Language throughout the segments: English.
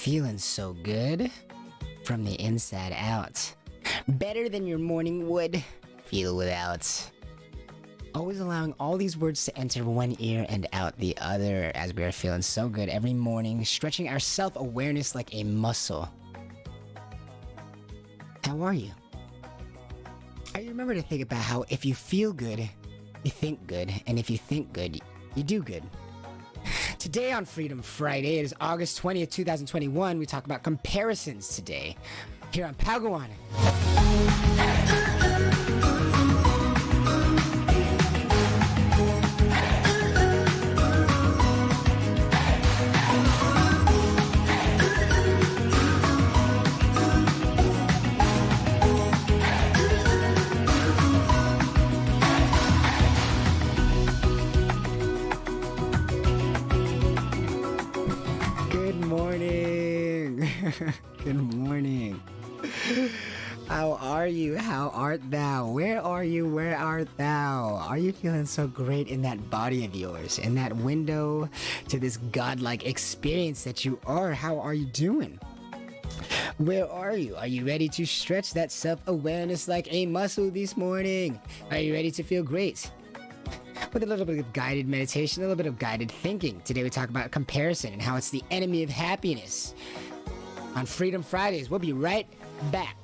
Feeling so good from the inside out. Better than your morning would feel without. Always allowing all these words to enter one ear and out the other as we are feeling so good every morning, stretching our self-awareness like a muscle. How are you? I remember to think about how if you feel good, you think good, and if you think good, you do good. Today on Freedom Friday, it is August 20th, 2021. We talk about comparisons today here on Pagawan. Good morning. How are you? How art thou? Where are you? Where art thou? Are you feeling so great in that body of yours? In that window to this godlike experience that you are? How are you doing? Where are you? Are you ready to stretch that self-awareness like a muscle this morning? Are you ready to feel great? With a little bit of guided meditation, a little bit of guided thinking. Today we talk about comparison and how it's the enemy of happiness. On Freedom Fridays, we'll be right back.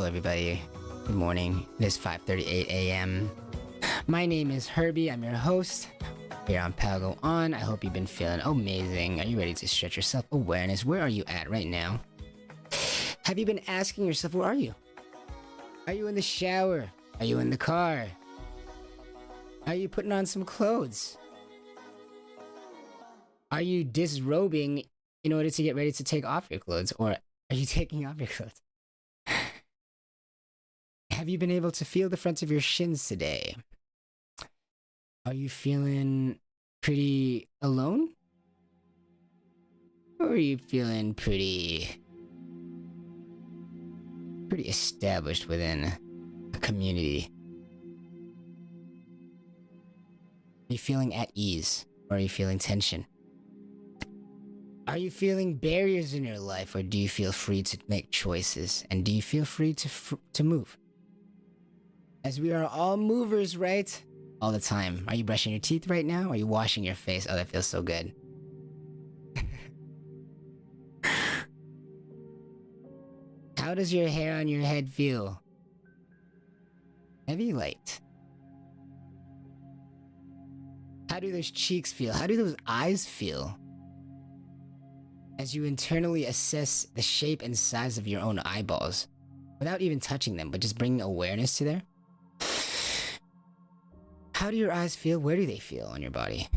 Everybody, good morning. It is 5:38 a.m. My name is Herbie. I'm your host here on Pago On. I hope you've been feeling amazing. Are you ready to stretch your self-awareness? Where are you at right now? Have you been asking yourself, where are you? Are you in the shower? Are you in the car? Are you putting on some clothes? Are you disrobing in order to get ready to take off your clothes? Or are you taking off your clothes? Have you been able to feel the front of your shins today? Are you feeling pretty alone? Or are you feeling pretty established within a community? Are you feeling at ease? Or are you feeling tension? Are you feeling barriers in your life, or do you feel free to make choices? And do you feel free to move? As we are all movers, right? All the time. Are you brushing your teeth right now? Or are you washing your face? Oh, that feels so good. How does your hair on your head feel? Heavy, light? How do those cheeks feel? How do those eyes feel? As you internally assess the shape and size of your own eyeballs, without even touching them, but just bringing awareness to there. How do your eyes feel? Where do they feel on your body?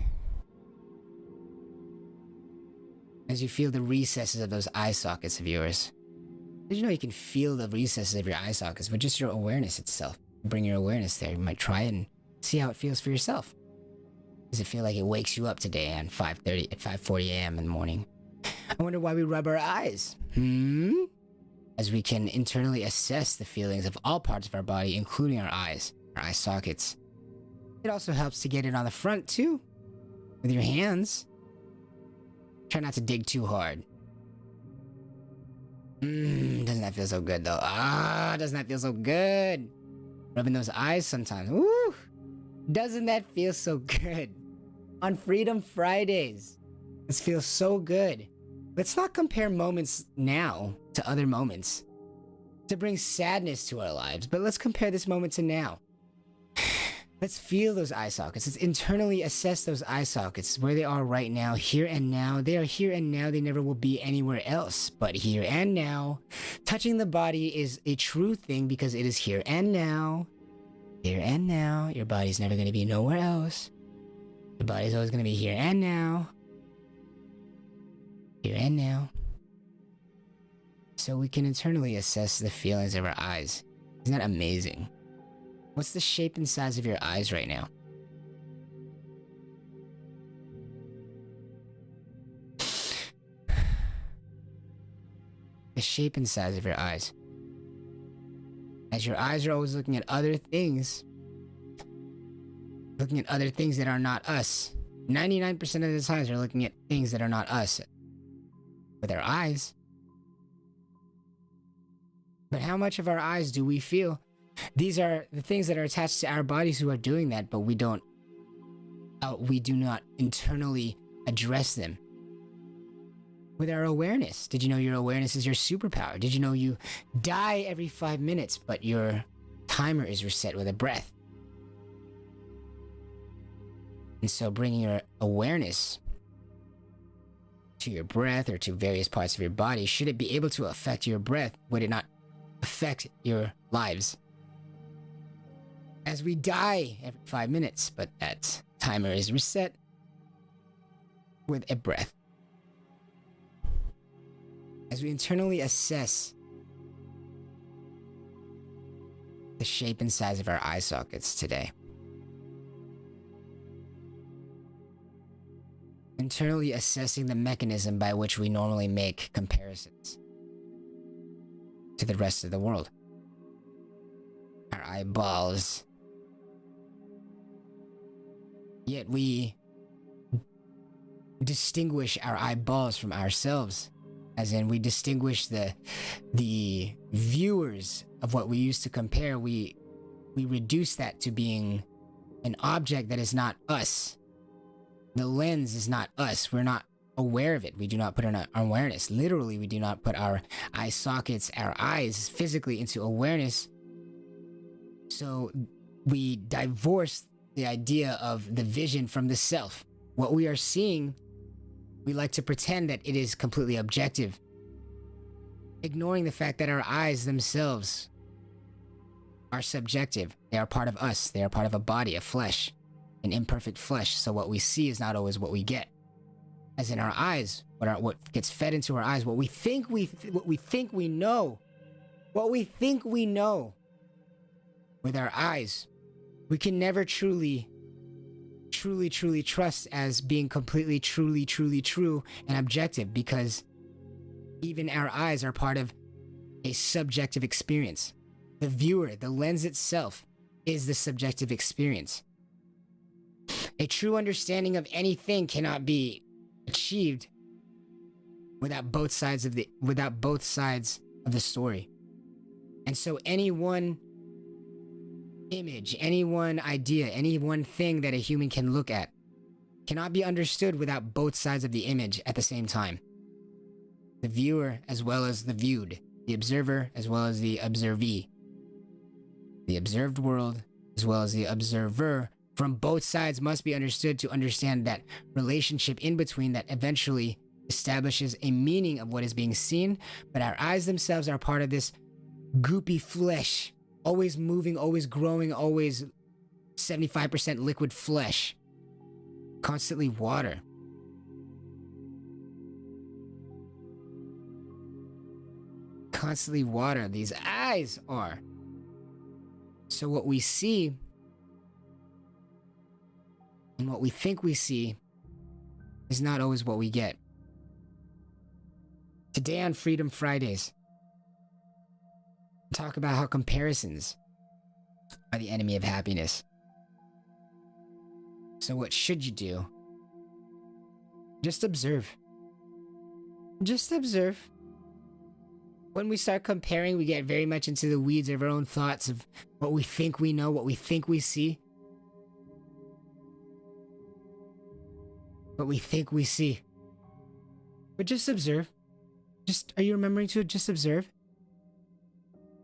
As you feel the recesses of those eye sockets of yours. Did you know you can feel the recesses of your eye sockets with just your awareness itself? Bring your awareness there. You might try it and see how it feels for yourself. Does it feel like it wakes you up today at 5:40 a.m. in the morning? I wonder why we rub our eyes. As we can internally assess the feelings of all parts of our body, including our eyes, our eye sockets. It also helps to get it on the front too, with your hands. Try not to dig too hard. Doesn't that feel so good though? Doesn't that feel so good? Rubbing those eyes sometimes. Woo! Doesn't that feel so good? On Freedom Fridays. This feels so good. Let's not compare moments now to other moments to bring sadness to our lives, but let's compare this moment to now. Let's feel those eye sockets. Let's internally assess those eye sockets, where they are right now, here and now. They are here and now. They never will be anywhere else but here and now. Touching the body is a true thing because it is here and now. Here and now. Your body's never going to be nowhere else. Your body's always going to be here and now. Here and now. So we can internally assess the feelings of our eyes. Isn't that amazing? What's the shape and size of your eyes right now? The shape and size of your eyes. As your eyes are always looking at other things. Looking at other things that are not us. 99% of the times we're looking at things that are not us. With our eyes. But how much of our eyes do we feel? These are the things that are attached to our bodies who are doing that, but we do not internally address them. With our awareness. Did you know your awareness is your superpower? Did you know you die every 5 minutes, but your timer is reset with a breath? And so bringing your awareness to your breath or to various parts of your body, should it be able to affect your breath, would it not affect your lives? As we die every 5 minutes, but that timer is reset with a breath. As we internally assess the shape and size of our eye sockets today. Internally assessing the mechanism by which we normally make comparisons to the rest of the world. Our eyeballs. Yet we distinguish our eyeballs from ourselves. As in, we distinguish the viewers of what we used to compare. We reduce that to being an object that is not us. The lens is not us. We're not aware of it. We do not put in our awareness. Literally, we do not put our eye sockets, our eyes physically into awareness. So we divorce the idea of the vision from the self. What we are seeing, we like to pretend that it is completely objective, ignoring the fact that our eyes themselves are subjective. They are part of us. They are part of a body, a flesh, an imperfect flesh. So what we see is not always what we get. As in our eyes, what gets fed into our eyes, what we think we know, what we think we know with our eyes, we can never truly trust as being completely, truly true and objective, because even our eyes are part of a subjective experience. The viewer, the lens itself, is the subjective experience. A true understanding of anything cannot be achieved without both sides of the story. And so any one image, any one idea, any one thing that a human can look at cannot be understood without both sides of the image at the same time. The viewer as well as the viewed, the observer as well as the observee, the observed world as well as the observer, from both sides must be understood to understand that relationship in between that eventually establishes a meaning of what is being seen. But our eyes themselves are part of this goopy flesh, always moving, always growing, always 75% liquid flesh, constantly water. Constantly water, these eyes are. So what we see and what we think we see is not always what we get. Today on Freedom Fridays, talk about how comparisons are the enemy of happiness. So what should you do? Just observe. Just observe. When we start comparing, we get very much into the weeds of our own thoughts of what we think we know, what we think we see. What we think we see. But just observe. Are you remembering to just observe?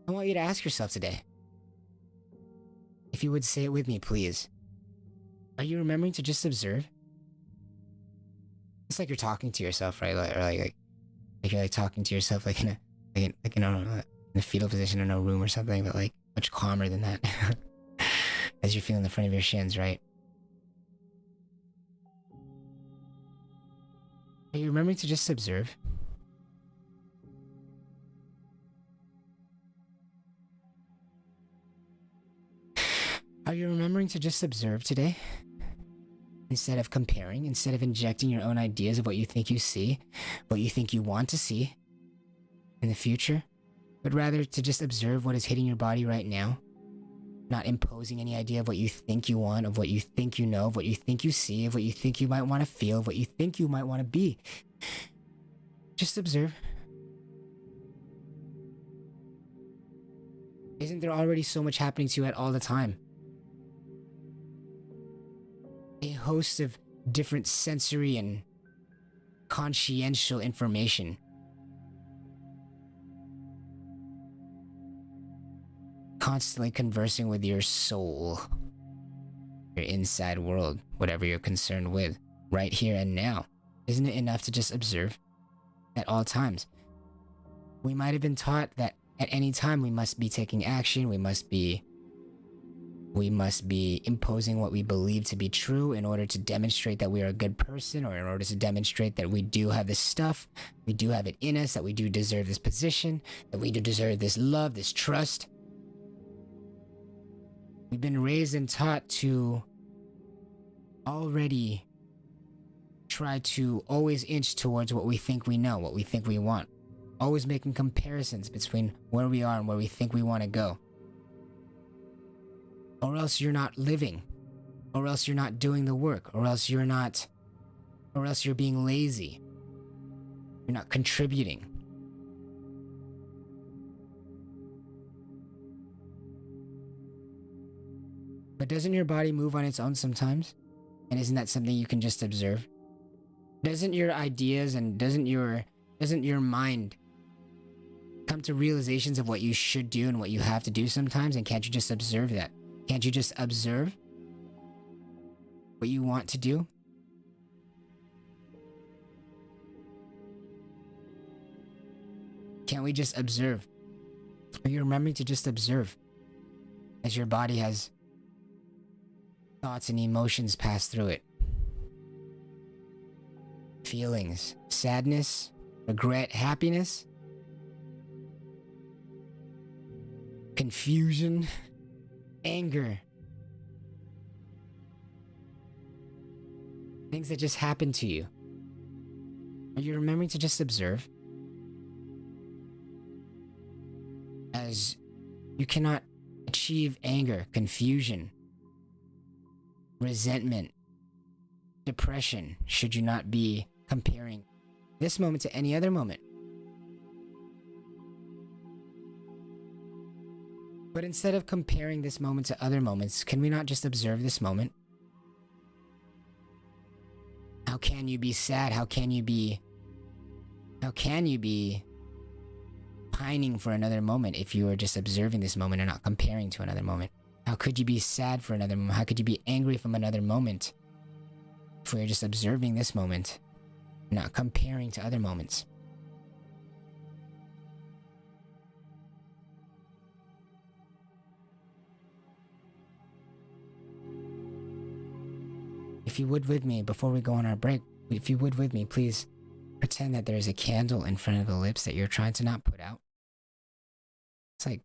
I want you to ask yourself today. If you would say it with me, please. Are you remembering to just observe? It's like you're talking to yourself, right? Like you're like talking to yourself, like in a in a fetal position in a room or something, but like much calmer than that. As you're feeling the front of your shins, right? Are you remembering to just observe? Are you remembering to just observe today? Instead of comparing, instead of injecting your own ideas of what you think you see, what you think you want to see in the future, but rather to just observe what is hitting your body right now, not imposing any idea of what you think you want, of what you think you know, of what you think you see, of what you think you might want to feel, of what you think you might want to be. Just observe. Isn't there already so much happening to you at all the time? A host of different sensory and consciential information. Constantly conversing with your soul, your inside world, whatever you're concerned with, right here and now. Isn't it enough to just observe at all times? We might have been taught that at any time we must be taking action, we must be imposing what we believe to be true in order to demonstrate that we are a good person, or in order to demonstrate that we do have this stuff, we do have it in us, that we do deserve this position, that we do deserve this love, this trust. We've been raised and taught to already try to always inch towards what we think we know, what we think we want. Always making comparisons between where we are and where we think we want to go. Or else you're not living. Or else you're not doing the work. Or else you're being lazy. You're not contributing. But doesn't your body move on its own sometimes? And isn't that something you can just observe? Doesn't your ideas and doesn't your mind come to realizations of what you should do and what you have to do sometimes? And can't you just observe that? Can't you just observe what you want to do? Can't we just observe? Are you remembering to just observe as your body has thoughts and emotions pass through it? Feelings, sadness, regret, happiness, confusion, anger. Things that just happen to you. Are you remembering to just observe? As you cannot achieve anger, confusion, resentment, depression, should you not be comparing this moment to any other moment. But instead of comparing this moment to other moments, can we not just observe this moment? How can you be sad? How can you be pining for another moment if you are just observing this moment and not comparing to another moment? How could you be sad for another moment? How could you be angry from another moment if we are just observing this moment, not comparing to other moments? If you would with me, before we go on our break, if you would with me, please pretend that there's a candle in front of the lips that you're trying to not put out. It's like,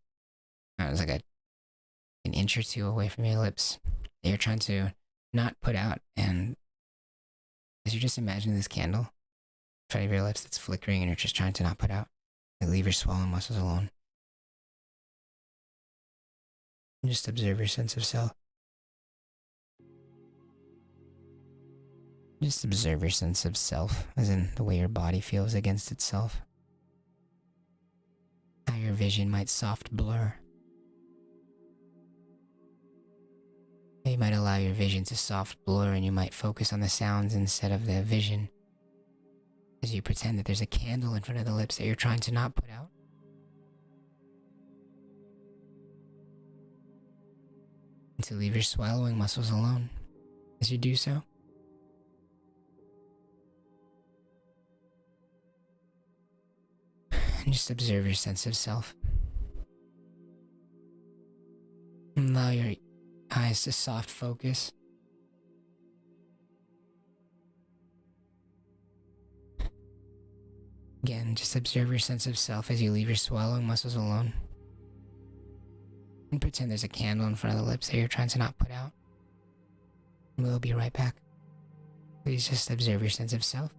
an inch or two away from your lips that you're trying to not put out. And as you're just imagining this candle in front of your lips that's flickering and you're just trying to not put out, leave your swollen muscles alone. And just observe your sense of self. Just observe your sense of self, as in the way your body feels against itself. How your vision might soft blur. You might allow your vision to soft blur and you might focus on the sounds instead of the vision. As you pretend that there's a candle in front of the lips that you're trying to not put out. And to leave your swallowing muscles alone as you do so. And just observe your sense of self. Allow your eyes to soft focus. Again, just observe your sense of self as you leave your swallowing muscles alone. And pretend there's a candle in front of the lips that you're trying to not put out. We'll be right back. Please just observe your sense of self.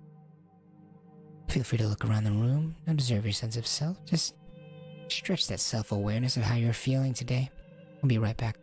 Feel free to look around the room, observe your sense of self. Just stretch that self-awareness of how you're feeling today. We'll be right back.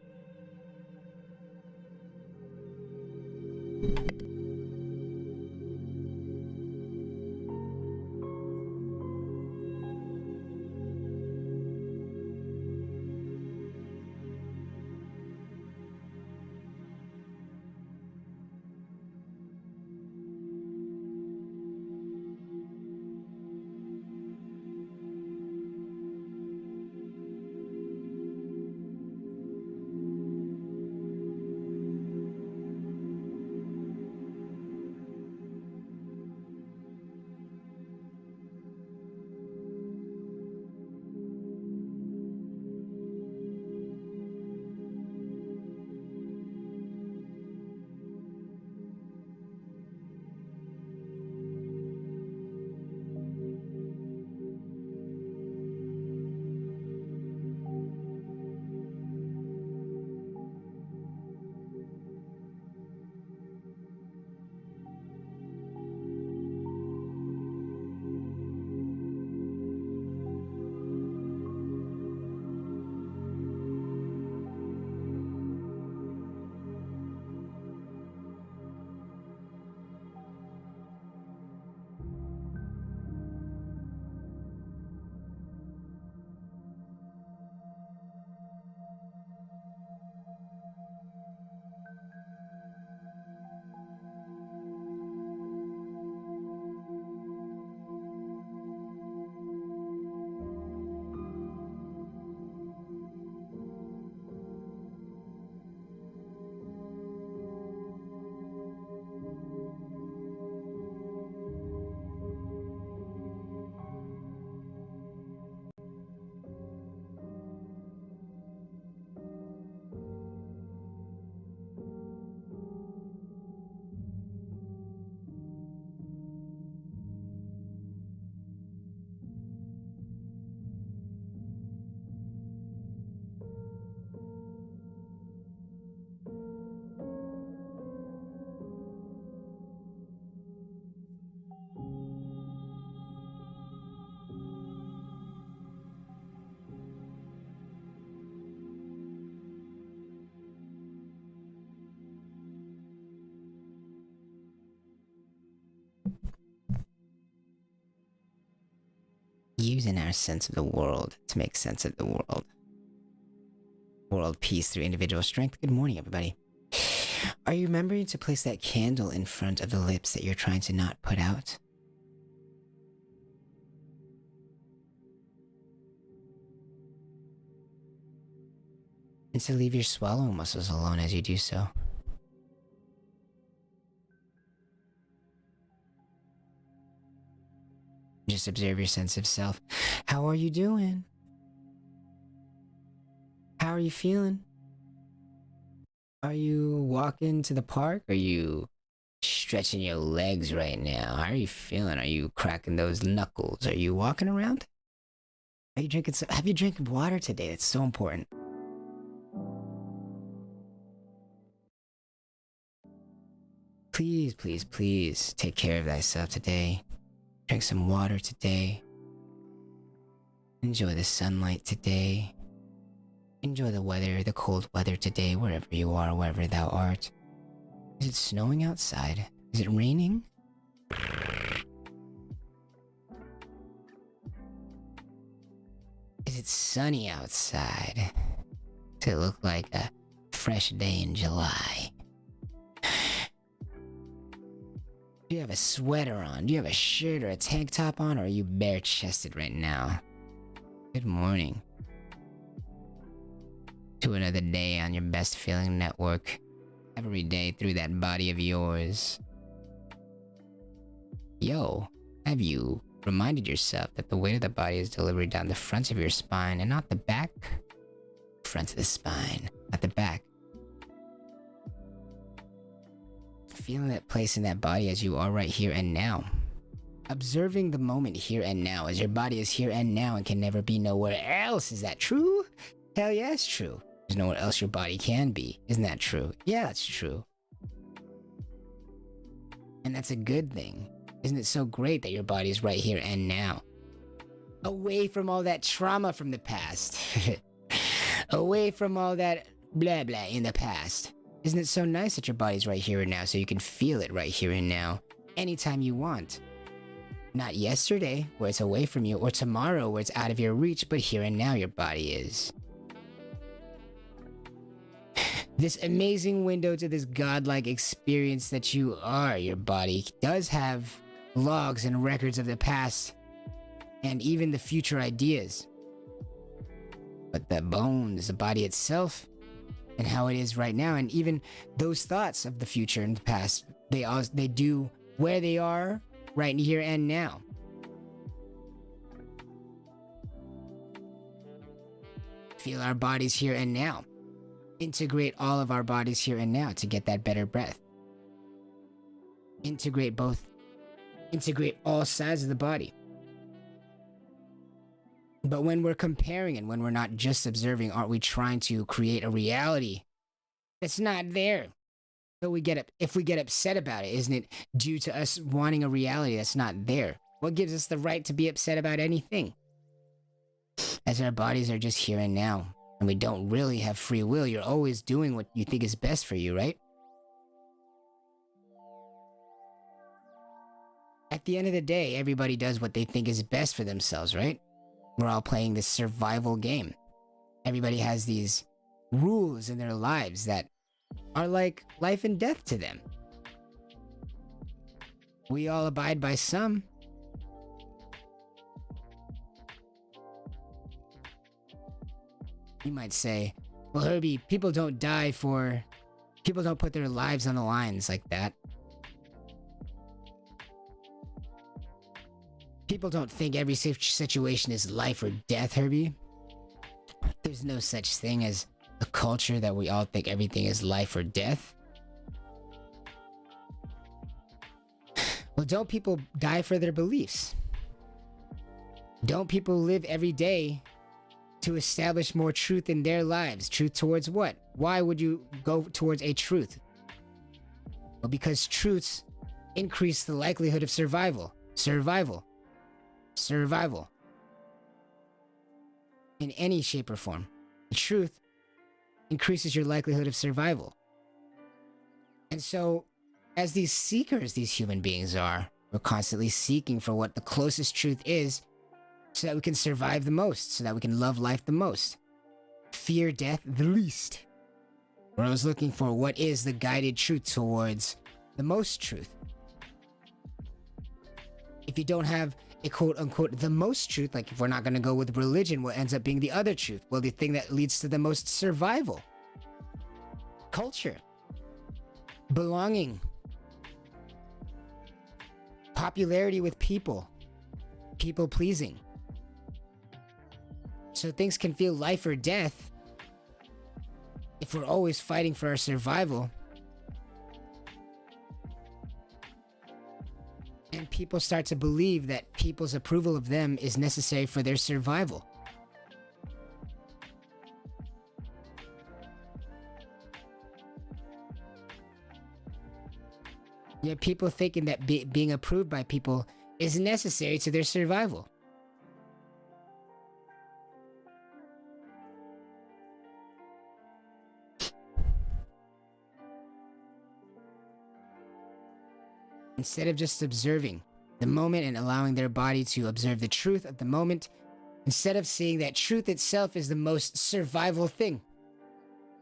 Using our sense of the world to make sense of the world. World peace through individual strength. Good morning, everybody. Are you remembering to place that candle in front of the lips that you're trying to not put out? And to leave your swallowing muscles alone as you do so. Just observe your sense of self. How are you doing? How are you feeling? Are you walking to the park? Are you stretching your legs right now? How are you feeling? Are you cracking those knuckles? Are you walking around? Are you drinking some, have you drank water today? That's so important. Please, please, please take care of thyself today. Drink some water today. Enjoy the sunlight today. Enjoy the weather, the cold weather today, wherever you are, wherever thou art. Is it snowing outside? Is it raining? Is it sunny outside? Does it look like a fresh day in July? Do you have a sweater on? Do you have a shirt or a tank top on? Or are you bare-chested right now? Good morning. to another day on your best feeling network. Every day through that body of yours. Yo, have you reminded yourself that the weight of the body is delivered down the front of your spine and not the back? Front of the spine, not the back. Feeling that place in that body as you are right here and now. Observing the moment here and now as your body is here and now and can never be nowhere else. Is that true? Hell yeah, it's true. There's nowhere else your body can be. Isn't that true? Yeah, it's true. And that's a good thing. Isn't it so great that your body is right here and now? Away from all that trauma from the past. Away from all that blah blah in the past. Isn't it so nice that your body's right here and now so you can feel it right here and now anytime you want? Not yesterday, where it's away from you, or tomorrow, where it's out of your reach, but here and now your body is. This amazing window to this godlike experience that you are. Your body does have logs and records of the past and even the future ideas. But the bones, the body itself, and how it is right now, and even those thoughts of the future and the past, they do where they are right here and now. Feel our bodies here and now. Integrate all of our bodies here and now to get that better breath. Integrate all sides of the body. But when we're comparing and when we're not just observing, aren't we trying to create a reality that's not there? So if we get upset about it, isn't it due to us wanting a reality that's not there? What gives us the right to be upset about anything? As our bodies are just here and now, and we don't really have free will, you're always doing what you think is best for you, right? At the end of the day, everybody does what they think is best for themselves, right? We're all playing this survival game. Everybody has these rules in their lives that are like life and death to them. We all abide by some. You might say, well, Herbie, people don't put their lives on the lines like that. People don't think every situation is life or death, Herbie. There's no such thing as a culture that we all think everything is life or death. Well, don't people die for their beliefs? Don't people live every day to establish more truth in their lives? Truth towards what? Why would you go towards a truth? Well, because truths increase the likelihood of survival. Survival. In any shape or form. The truth increases your likelihood of survival. And so, as these seekers, these human beings are, we're constantly seeking for what the closest truth is so that we can survive the most, so that we can love life the most. Fear death the least. We're always looking for what is the guided truth towards the most truth. If you don't have a quote-unquote the most truth, like if we're not going to go with religion, what ends up being the other truth? Well, the thing that leads to the most survival. Culture. Belonging. Popularity with people. People pleasing. So things can feel life or death if we're always fighting for our survival. And people start to believe that people's approval of them is necessary for their survival. Yet people thinking that being approved by people is necessary to their survival. Instead of just observing the moment and allowing their body to observe the truth of the moment, instead of seeing that truth itself is the most survival thing.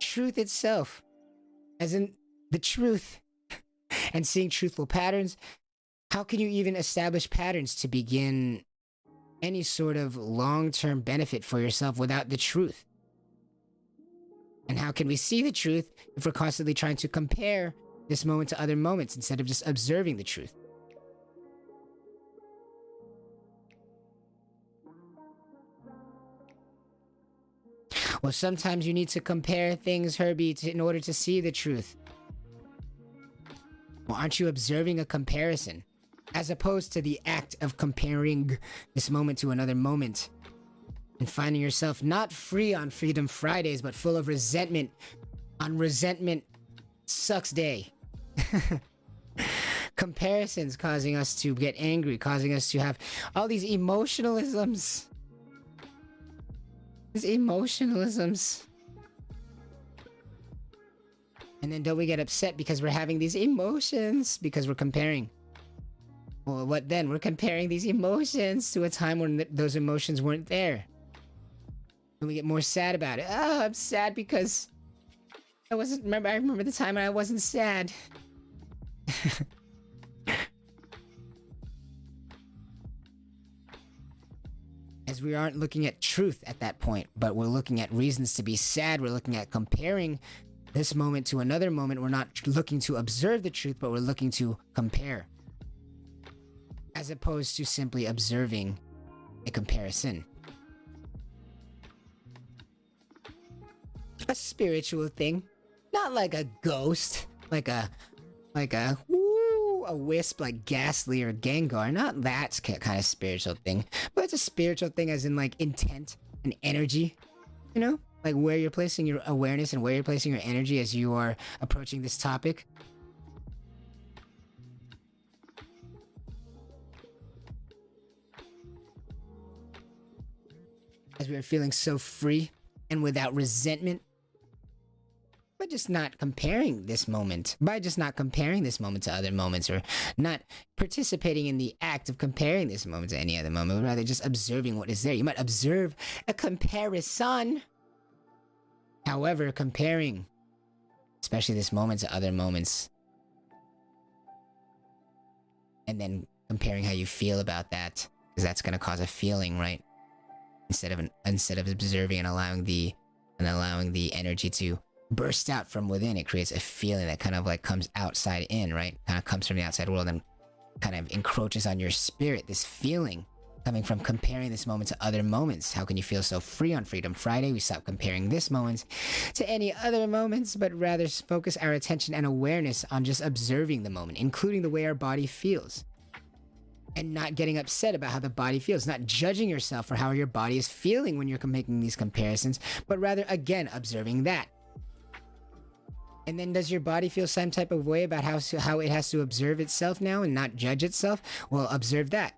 Truth itself, as in the truth, and seeing truthful patterns, how can you even establish patterns to begin any sort of long-term benefit for yourself without the truth? And how can we see the truth if we're constantly trying to compare this moment to other moments instead of just observing the truth? Well, sometimes you need to compare things, Herbie, in order to see the truth. Well, aren't you observing a comparison? As opposed to the act of comparing this moment to another moment. And finding yourself not free on Freedom Fridays, but full of resentment on Resentment Sucks Day. Comparisons causing us to get angry, causing us to have all these emotionalisms. These emotionalisms. And then don't we get upset because we're having these emotions because we're comparing? Well, what then? We're comparing these emotions to a time when those emotions weren't there. And we get more sad about it. Oh, I'm sad because I remember the time when I wasn't sad. As we aren't looking at truth at that point, but we're looking at reasons to be sad. We're looking at comparing this moment to another moment. We're not looking to observe the truth, but we're looking to compare. As opposed to simply observing a comparison. A spiritual thing. Not like a ghost. Like a wisp like Ghastly or Gengar. Not that kind of spiritual thing. But it's a spiritual thing as in like intent and energy. You know? Like where you're placing your awareness and where you're placing your energy as you are approaching this topic. As we are feeling so free and without resentment. By just not comparing this moment. By just not comparing this moment to other moments, or not participating in the act of comparing this moment to any other moment, but rather just observing what is there. You might observe a comparison. However, comparing, especially this moment to other moments, and then comparing how you feel about that, because that's going to cause a feeling, right? Instead of observing and allowing the energy to burst out from within, it creates a feeling that kind of like comes outside in, right? Kind of comes from the outside world and kind of encroaches on your spirit. This feeling coming from comparing this moment to other moments. How can you feel so free on Freedom Friday? We stop comparing this moment to any other moments, but rather focus our attention and awareness on just observing the moment, including the way our body feels. And not getting upset about how the body feels, not judging yourself for how your body is feeling when you're making these comparisons, but rather, again, observing that. And then does your body feel some type of way about how it has to observe itself now and not judge itself? Well, observe that.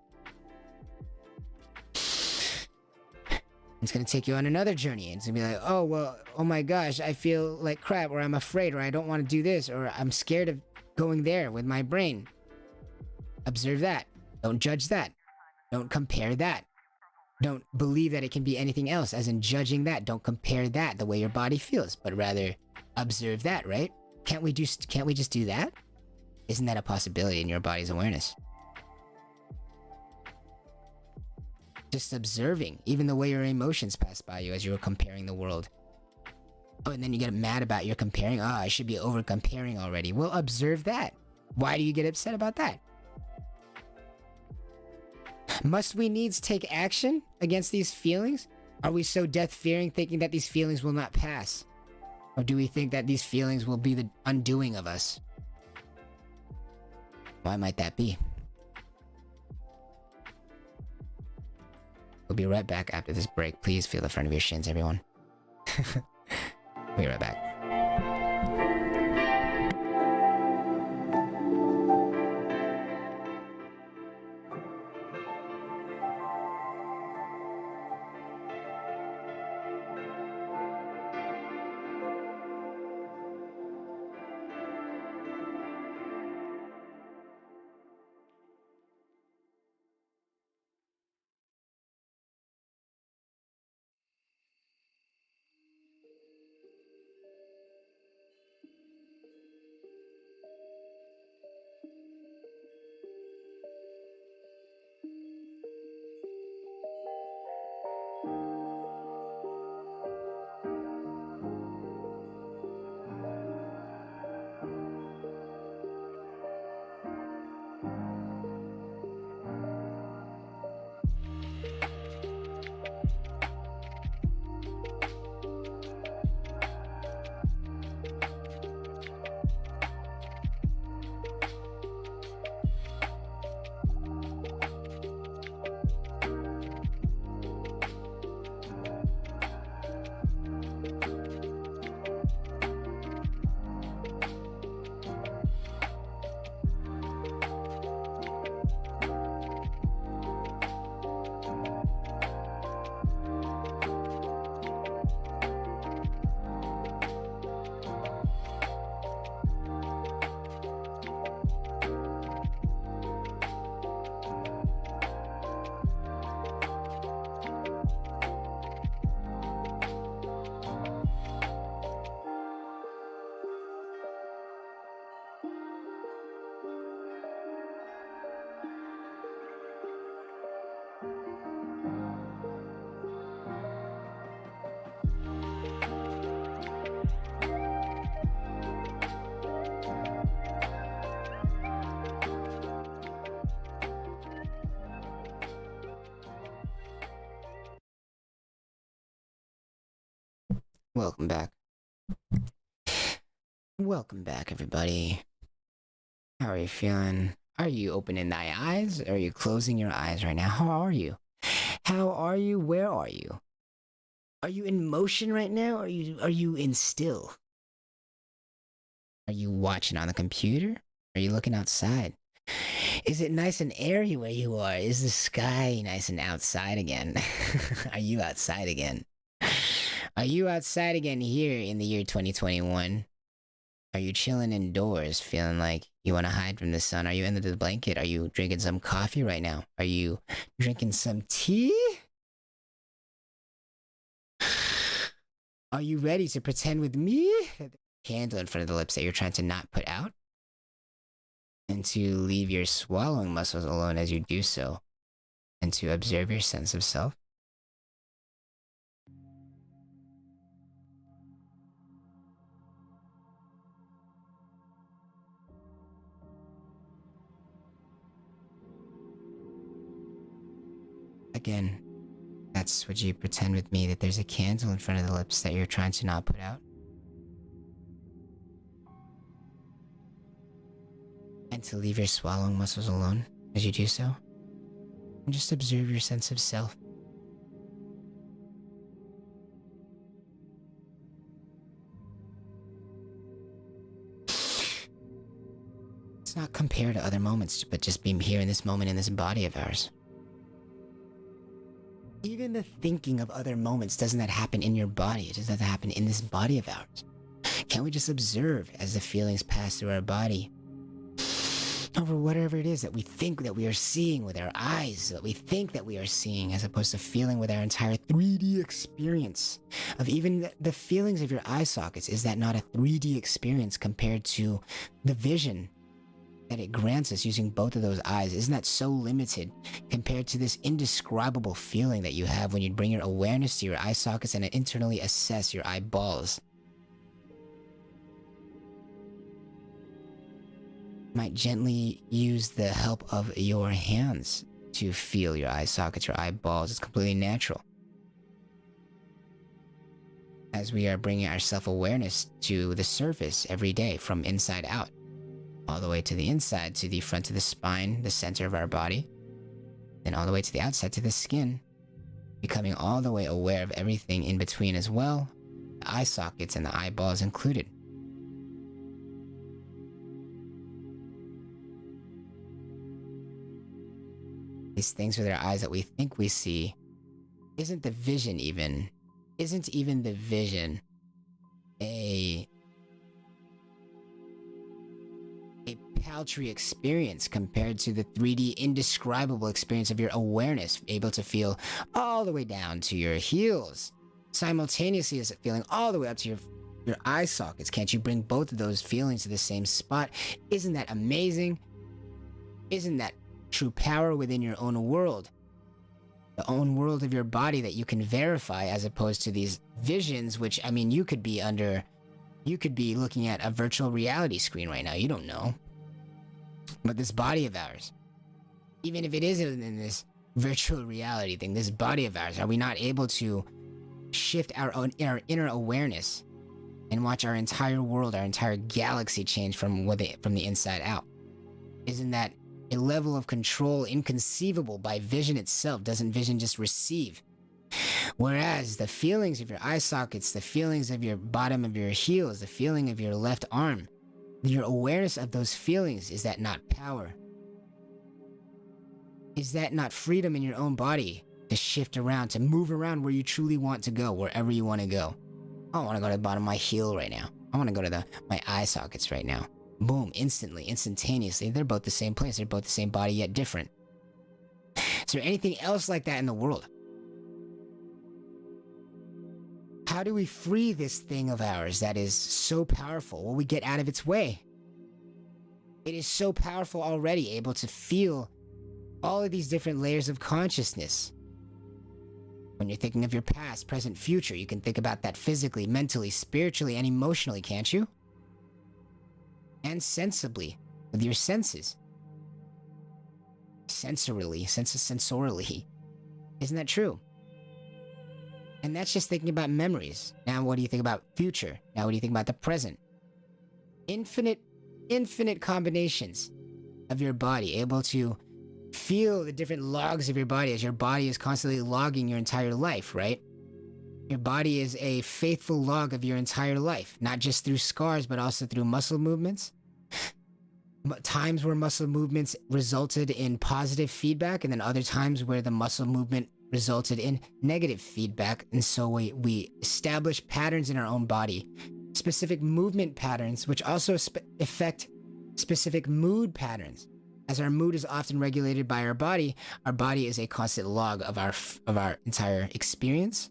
It's going to take you on another journey. It's going to be like, oh my gosh, I feel like crap, or I'm afraid, or I don't want to do this, or I'm scared of going there with my brain. Observe that. Don't judge that. Don't compare that. Don't believe that it can be anything else, as in judging that. Don't compare that the way your body feels, but rather observe that, right? Can't we just do that? Isn't that a possibility in your body's awareness? Just observing, even the way your emotions pass by you as you were comparing the world. Oh, and then you get mad about your comparing. Oh, I should be over comparing already. Well, observe that. Why do you get upset about that? Must we needs take action against these feelings? Are we so death-fearing, thinking that these feelings will not pass? Or do we think that these feelings will be the undoing of us? Why might that be? We'll be right back after this break. Please feel the front of your shins, everyone. We'll be right back. Welcome back. Welcome back, everybody. How are you feeling? Are you opening thy eyes? Or are you closing your eyes right now? How are you? How are you? Where are you? Are you in motion right now? Or are you in still? Are you watching on the computer? Are you looking outside? Is it nice and airy where you are? Is the sky nice and outside again? Are you outside again? Are you outside again here in the year 2021? Are you chilling indoors, feeling like you want to hide from the sun? Are you under the blanket? Are you drinking some coffee right now? Are you drinking some tea? Are you ready to pretend with me? Candle in front of the lips that you're trying to not put out? And to leave your swallowing muscles alone as you do so, and to observe your sense of self. Again, that's what you pretend with me, that there's a candle in front of the lips that you're trying to not put out. And to leave your swallowing muscles alone as you do so. And just observe your sense of self. It's not compared to other moments, but just being here in this moment in this body of ours. Even the thinking of other moments, doesn't that happen in your body? It doesn't happen in this body of ours. Can't we just observe as the feelings pass through our body over whatever it is that we think that we are seeing with our eyes, that we think that we are seeing, as opposed to feeling with our entire 3D experience of even the feelings of your eye sockets? Is that not a 3D experience compared to the vision that it grants us using both of those eyes? Isn't that so limited compared to this indescribable feeling that you have when you bring your awareness to your eye sockets and internally assess your eyeballs? Might gently use the help of your hands to feel your eye sockets, your eyeballs. It's completely natural. As we are bringing our self-awareness to the surface every day, from inside out, all the way to the inside, to the front of the spine, the center of our body, then all the way to the outside, to the skin, becoming all the way aware of everything in between as well, the eye sockets and the eyeballs included. These things with our eyes that we think we see isn't the vision even the vision a paltry experience compared to the 3D indescribable experience of your awareness, able to feel all the way down to your heels, simultaneously as feeling all the way up to your eye sockets. Can't you bring both of those feelings to the same spot? Isn't that amazing? Isn't that true power within your own world? The own world of your body that you can verify, as opposed to these visions, which, I mean, you could be looking at a virtual reality screen right now. You don't know. But this body of ours, even if it isn't in this virtual reality thing, this body of ours, are we not able to shift our inner awareness and watch our entire world, our entire galaxy change from the inside out? Isn't that a level of control inconceivable by vision itself? Doesn't vision just receive? Whereas the feelings of your eye sockets, the feelings of your bottom of your heels, the feeling of your left arm, your awareness of those feelings, is that not power? Is that not freedom in your own body to shift around, to move around where you truly want to go, wherever you want to go? I don't want to go to the bottom of my heel right now. I want to go to my eye sockets right now. Boom, instantly, instantaneously. They're both the same place. They're both the same body, yet different. Is there anything else like that in the world? How do we free this thing of ours that is so powerful? Well, we get out of its way. It is so powerful already, able to feel all of these different layers of consciousness. When you're thinking of your past, present, future, you can think about that physically, mentally, spiritually, and emotionally, can't you? And sensibly, with your senses. Sensorily. Isn't that true? And that's just thinking about memories. Now, what do you think about future? Now, what do you think about the present? Infinite combinations of your body, able to feel the different logs of your body as your body is constantly logging your entire life, right? Your body is a faithful log of your entire life, not just through scars, but also through muscle movements. Times where muscle movements resulted in positive feedback, and then other times where the muscle movement resulted in negative feedback. And so we establish patterns in our own body, specific movement patterns, which also affect specific mood patterns. As our mood is often regulated by our body is a constant log of our entire experience.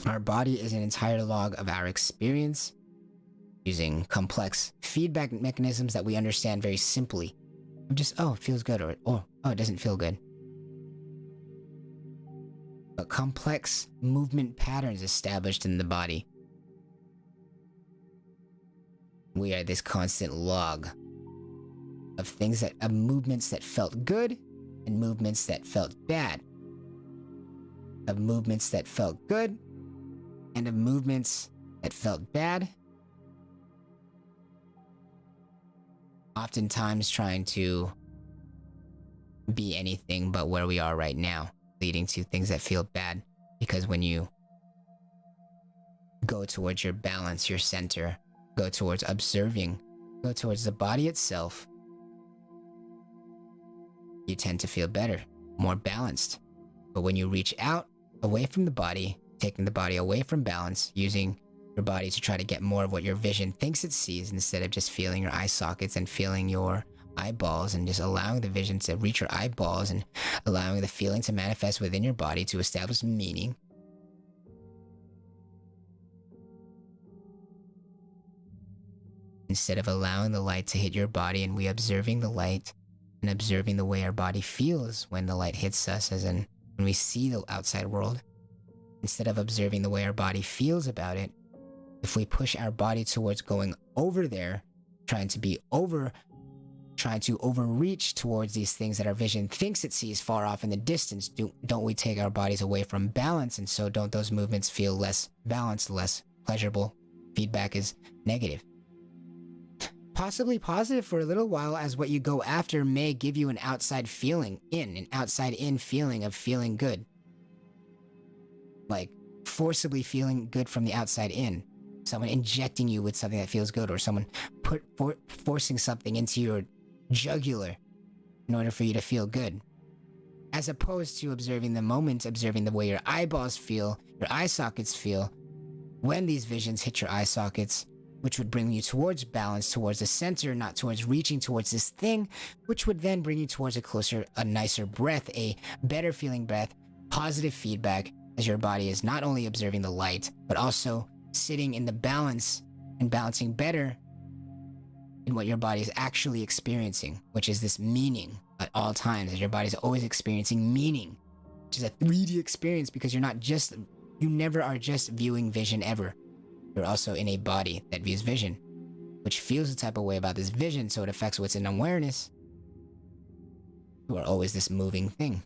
Our body is an entire log of our experience, using complex feedback mechanisms that we understand very simply. Just, oh, it feels good, or oh, it doesn't feel good. But complex movement patterns established in the body. We are this constant log of movements that felt good and movements that felt bad. Of movements that felt good and of movements that felt bad. Oftentimes trying to be anything but where we are right now, leading to things that feel bad. Because when you go towards your balance, your center, go towards observing, go towards the body itself, you tend to feel better, more balanced. But when you reach out, away from the body, taking the body away from balance, using your body to try to get more of what your vision thinks it sees, instead of just feeling your eye sockets and feeling your eyeballs, and just allowing the vision to reach your eyeballs and allowing the feeling to manifest within your body to establish meaning. Instead of allowing the light to hit your body and we observing the light and observing the way our body feels when the light hits us, as in when we see the outside world, instead of observing the way our body feels about it, if we push our body towards going over there, trying to overreach towards these things that our vision thinks it sees far off in the distance, don't we take our bodies away from balance? And so don't those movements feel less balanced, less pleasurable? Feedback is negative. Possibly positive for a little while, as what you go after may give you an outside in feeling of feeling good. Like forcibly feeling good from the outside in. Someone injecting you with something that feels good, or someone forcing something into your jugular in order for you to feel good. As opposed to observing the moment, observing the way your eyeballs feel, your eye sockets feel, when these visions hit your eye sockets, which would bring you towards balance, towards the center, not towards reaching towards this thing, which would then bring you towards a nicer breath, a better feeling breath, positive feedback, as your body is not only observing the light, but also sitting in the balance and balancing better in what your body is actually experiencing, which is this meaning at all times, as your body is always experiencing meaning, which is a 3D experience, because you never are just viewing vision ever. You're also in a body that views vision, which feels the type of way about this vision, so it affects what's in awareness. You are always this moving thing.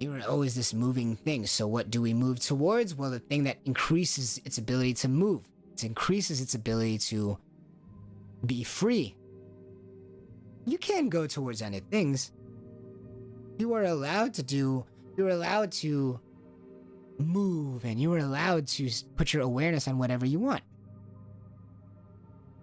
You are always this moving thing. So what do we move towards? Well, the thing that increases its ability to move. It increases its ability to be free. You can go towards any things. You are allowed to move, and you are allowed to put your awareness on whatever you want.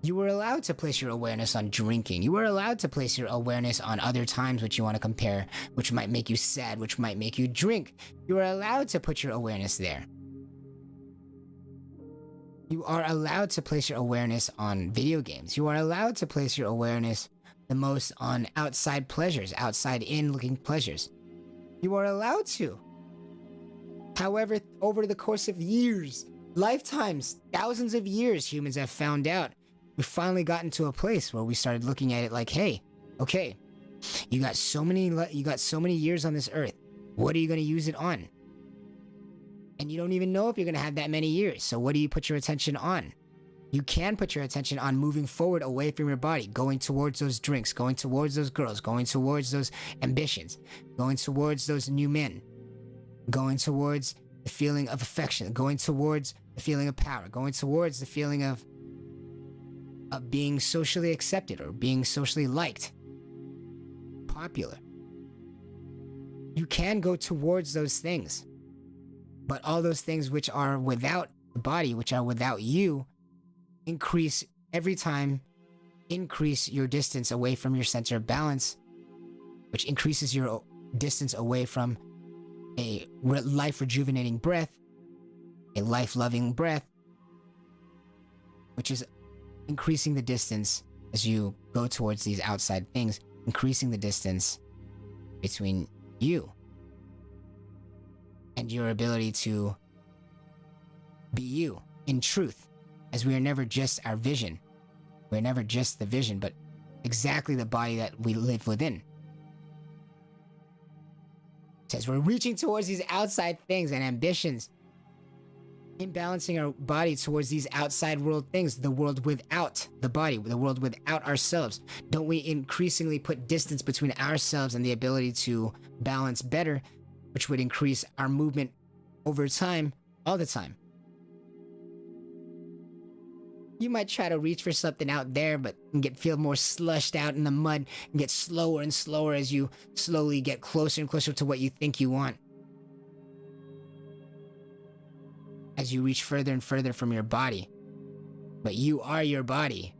You are allowed to place your awareness on drinking. You are allowed to place your awareness on other times which you want to compare, which might make you sad, which might make you drink. You are allowed to put your awareness there. You are allowed to place your awareness on video games. You are allowed to place your awareness the most on outside pleasures, outside in looking pleasures. You are allowed to. However, over the course of years, lifetimes, thousands of years, humans have found out. We've finally gotten to a place where we started looking at it like, hey, okay, you got so many years on this earth. What are you going to use it on? And you don't even know if you're going to have that many years. So what do you put your attention on? You can put your attention on moving forward away from your body, going towards those drinks, going towards those girls, going towards those ambitions, going towards those new men, going towards the feeling of affection, going towards the feeling of power, going towards the feeling of being socially accepted or being socially liked, popular. You can go towards those things, but all those things which are without the body, which are without you, increase every time, increase your distance away from your center of balance, which increases your distance away from a life rejuvenating breath, a life loving breath, which is increasing the distance as you go towards these outside things, increasing the distance between you and your ability to be you in truth, as we are never just our vision. We're never just the vision, but exactly the body that we live within. It says we're reaching towards these outside things and ambitions, imbalancing our body towards these outside world things, the world without the body, the world without ourselves. Don't we increasingly put distance between ourselves and the ability to balance better, which would increase our movement over time, all the time? You might try to reach for something out there, but feel more slushed out in the mud and get slower and slower as you slowly get closer and closer to what you think you want. As you reach further and further from your body. But you are your body.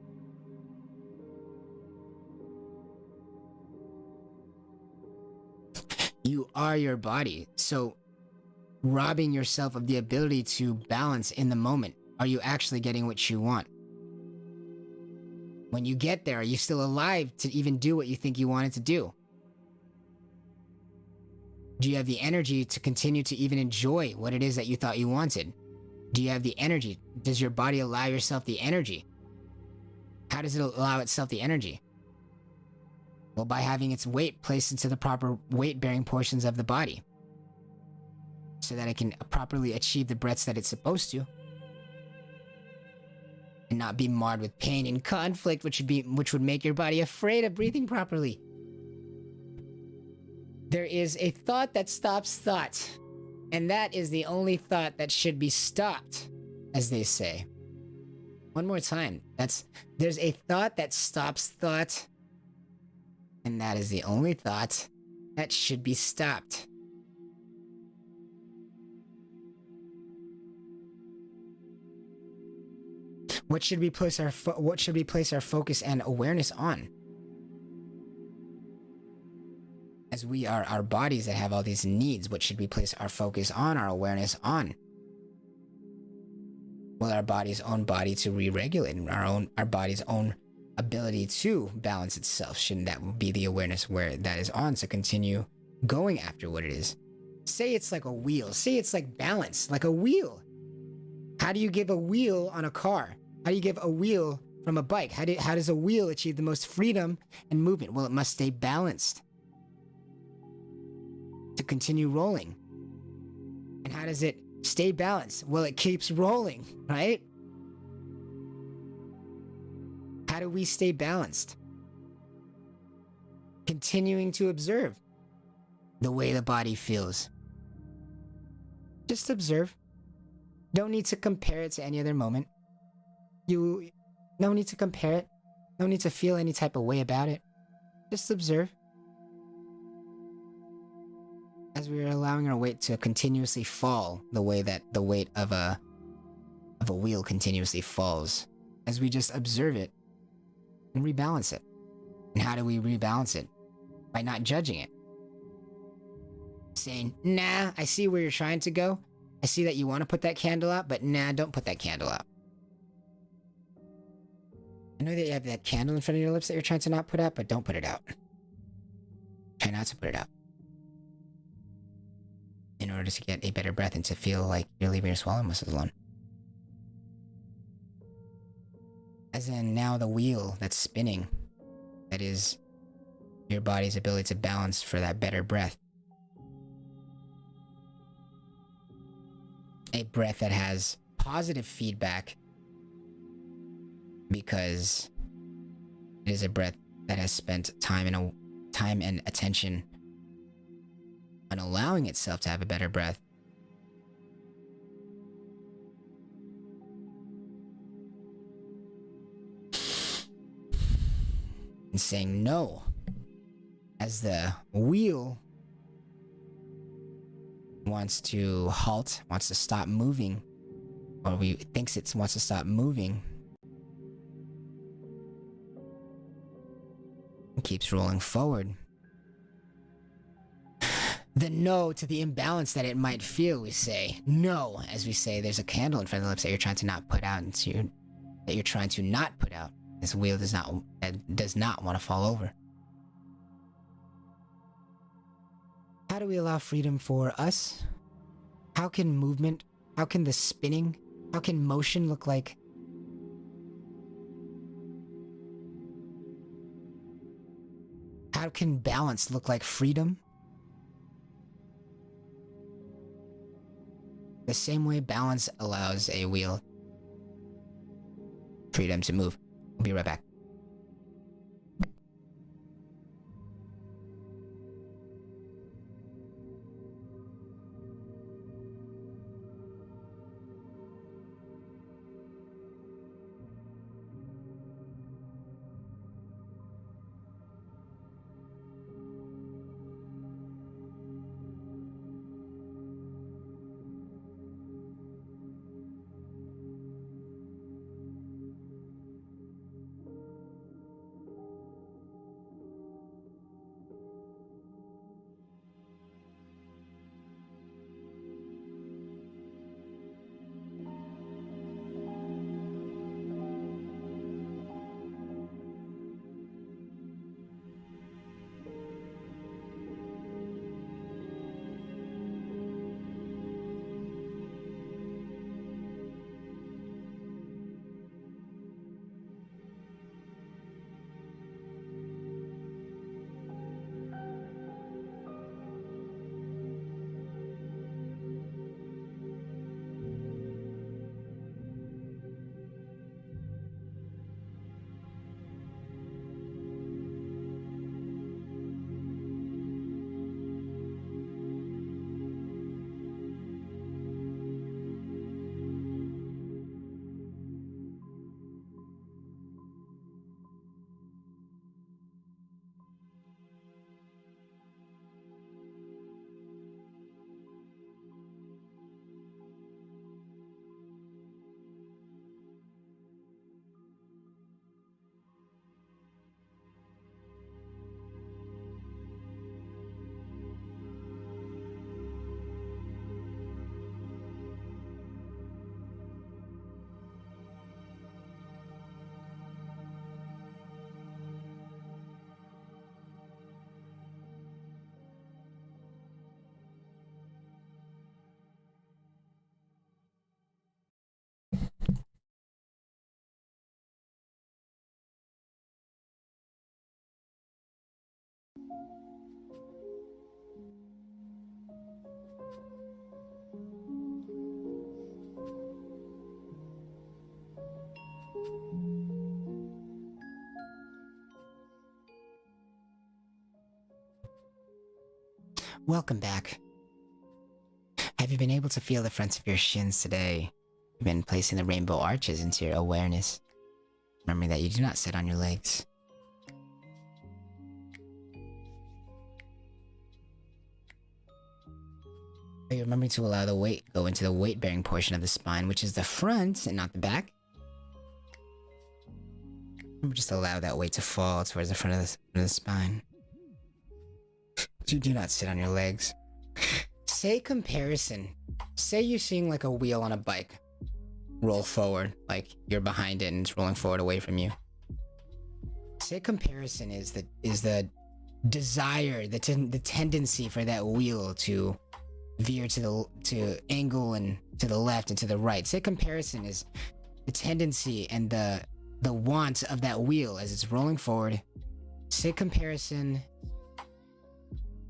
You are your body. So, robbing yourself of the ability to balance in the moment. Are you actually getting what you want? When you get there, are you still alive to even do what you think you wanted to do? Do you have the energy to continue to even enjoy what it is that you thought you wanted? Do you have the energy? Does your body allow yourself the energy? How does it allow itself the energy? Well, by having its weight placed into the proper weight-bearing portions of the body, so that it can properly achieve the breaths that it's supposed to, and not be marred with pain and conflict, which would make your body afraid of breathing properly. There is a thought that stops thought, and that is the only thought that should be stopped, as they say. One more time. There's a thought that stops thought, and that is the only thought that should be stopped. What should we place our focus and awareness on? As we are our bodies that have all these needs, what should we place our focus on, our awareness on? Well, our body's own body to re-regulate, and our body's own ability to balance itself. Shouldn't that be the awareness where that is on, to continue going after what it is? Say it's like a wheel. Say it's like balance, like a wheel. How do you give a wheel on a car? How do you give a wheel from a bike? How does a wheel achieve the most freedom and movement? Well, it must stay balanced to continue rolling. And how does it stay balanced? Well, it keeps rolling, right? How do we stay balanced? Continuing to observe the way the body feels. Just observe. Don't need to compare it to any other moment. No need to compare it. No need to feel any type of way about it. Just observe. As we are allowing our weight to continuously fall the way that the weight of a wheel continuously falls. As we just observe it and rebalance it. And how do we rebalance it? By not judging it. Saying, nah, I see where you're trying to go. I see that you want to put that candle out, but nah, don't put that candle out. I know that you have that candle in front of your lips that you're trying to not put out, but don't put it out. Try not to put it out. In order to get a better breath and to feel like you're leaving your swallowing muscles alone. As in now the wheel that's spinning, that is your body's ability to balance for that better breath. A breath that has positive feedback because it is a breath that has spent time and attention on allowing itself to have a better breath. And saying no as the wheel wants to halt, wants to stop moving, or thinks it wants to stop moving. It keeps rolling forward. The no to the imbalance that it might feel, we say. No, as we say, there's a candle in front of the lips that you're trying to not put out, and that you're trying to not put out. This wheel does not want to fall over. How do we allow freedom for us? How can movement, how can the spinning, how can motion look like? How can balance look like freedom? The same way balance allows a wheel freedom to move. We'll be right back. Welcome back. Have you been able to feel the fronts of your shins today? You've been placing the rainbow arches into your awareness, remembering that you do not sit on your legs. Are you remembering to allow the weight go into the weight-bearing portion of the spine, which is the front and not the back? Remember, just allow that weight to fall towards the front of the spine. You do not sit on your legs. Say comparison. Say you're seeing like a wheel on a bike roll forward, like you're behind it and it's rolling forward away from you. Say comparison is the desire, the tendency for that wheel to veer to angle and to the left and to the right. Say comparison is the tendency and the want of that wheel as it's rolling forward. Say comparison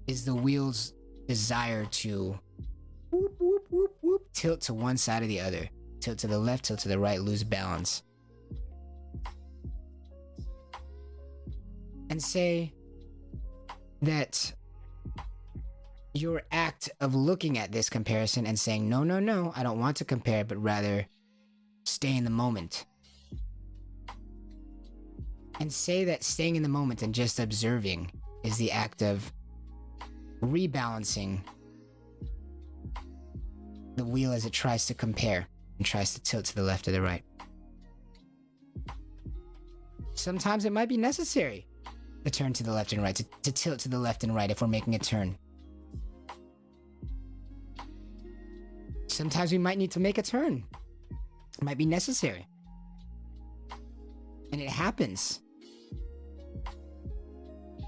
is the wheel's desire to whoop, whoop, whoop, whoop, tilt to one side or the other. Tilt to the left, tilt to the right, lose balance. and say that your act of looking at this comparison and saying, no, no, no, I don't want to compare, but rather stay in the moment. And say that staying in the moment and just observing is the act of rebalancing the wheel as it tries to compare and tries to tilt to the left or the right. Sometimes it might be necessary to turn to the left and right, to tilt to the left and right if we're making a turn. Sometimes we might need to make a turn. It might be necessary. And it happens.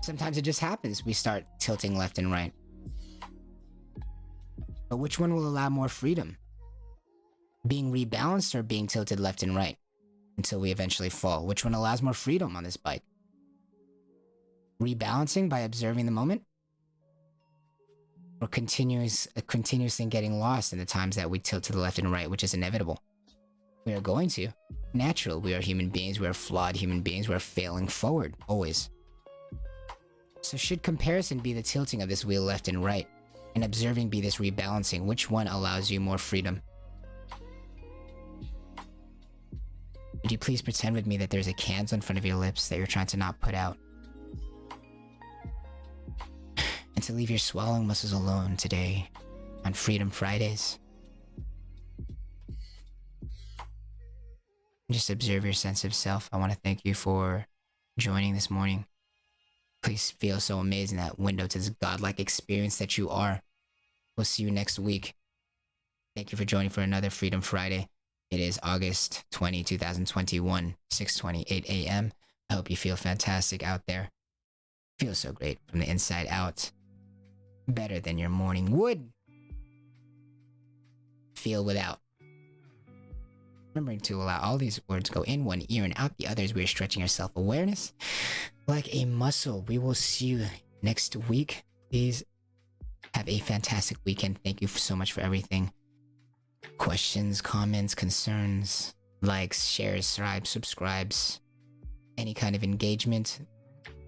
Sometimes it just happens. We start tilting left and right. But which one will allow more freedom? Being rebalanced or being tilted left and right until we eventually fall? Which one allows more freedom on this bike? Rebalancing by observing the moment? Or continuously getting lost in the times that we tilt to the left and right, which is inevitable. We are going to. Natural. We are human beings. We are flawed human beings. We are failing forward, always. So should comparison be the tilting of this wheel left and right, and observing be this rebalancing? Which one allows you more freedom? Would you please pretend with me that there's a candle in front of your lips that you're trying to not put out? And to leave your swallowing muscles alone today on Freedom Fridays. Just observe your sense of self. I want to thank you for joining this morning. Please feel so amazing, that window to this godlike experience that you are. We'll see you next week. Thank you for joining for another Freedom Friday. It is August 20, 2021, 6:28 a.m. I hope you feel fantastic out there. Feel so great from the inside out. Better than your morning would. Feel without. Remembering to allow all these words go in one ear and out the others. We are stretching our self-awareness like a muscle. We will see you next week. Please have a fantastic weekend. Thank you so much for everything. Questions, comments, concerns, likes, shares, subscribes, any kind of engagement.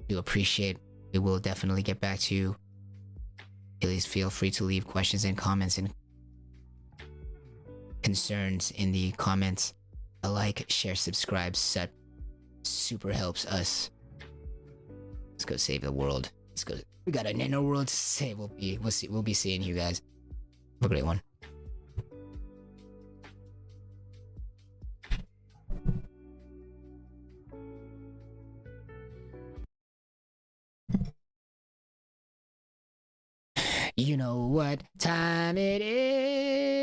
We appreciate. We will definitely get back to you. Please feel free to leave questions and comments and concerns in the comments. A like, share, subscribe, super helps us. Let's go save the world. Let's go. We got a nano world to save. We'll be seeing you guys. Have a great one. You know what time it is.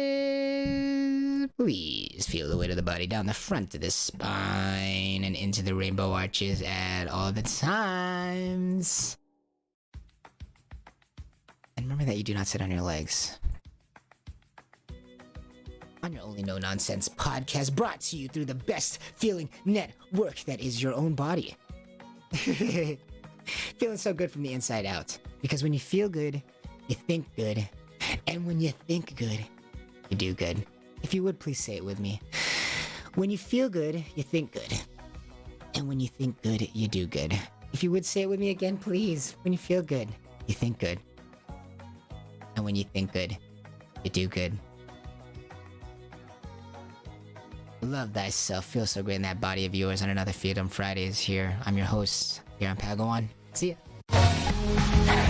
Please feel the weight of the body down the front of the spine and into the rainbow arches at all the times. And remember that you do not sit on your legs. On your only no nonsense podcast, brought to you through the best feeling network that is your own body. Feeling so good from the inside out. Because when you feel good, you think good. And when you think good, you do good. If you would, please say it with me. When you feel good, you think good. And when you think good, you do good. If you would say it with me again, please. When you feel good, you think good. And when you think good, you do good. Love thyself. Feel so great in that body of yours on another Freedom Fridays here. I'm your host here on Padawan. See ya.